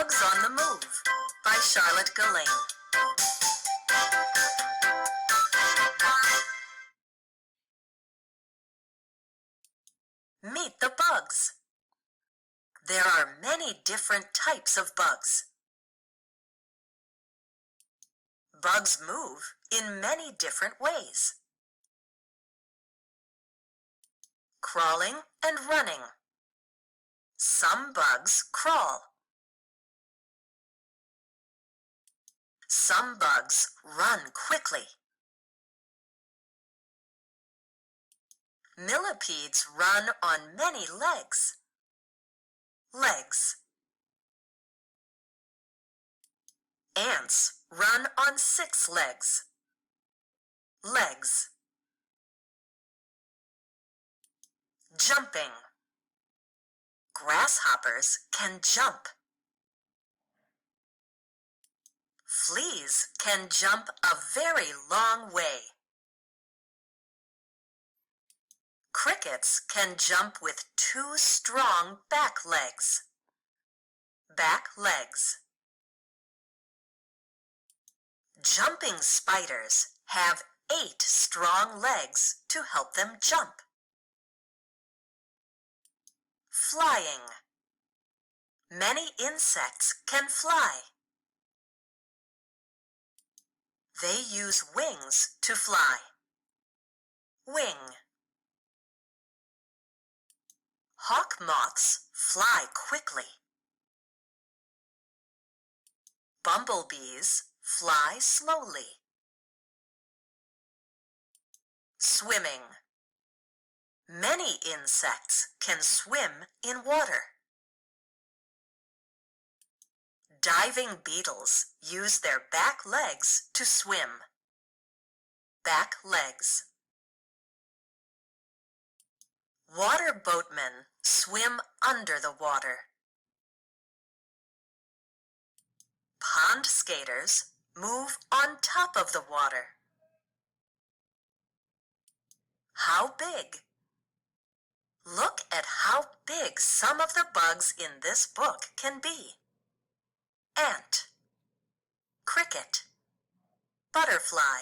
Bugs on the Move by Charlotte Gillane. Meet the bugs. There are many different types of bugs. Bugs move in many different ways. Crawling and running. Some bugs crawl. Some bugs run quickly. Millipedes run on many legs. Legs. Ants run on 6 legs. Legs. Jumping. Grasshoppers can jump. Fleas can jump a very long way. Crickets can jump with 2 strong back legs. Back legs. Jumping spiders have 8 strong legs to help them jump. Flying. Many insects can fly. They use wings to fly. Wing. Hawk moths fly quickly. Bumblebees fly slowly. Swimming. Many insects can swim in water. Diving beetles use their back legs to swim. Back legs. Water boatmen swim under the water. Pond skaters move on top of the water. How big? Look at how big some of the bugs in this book can be. Ant, cricket, butterfly,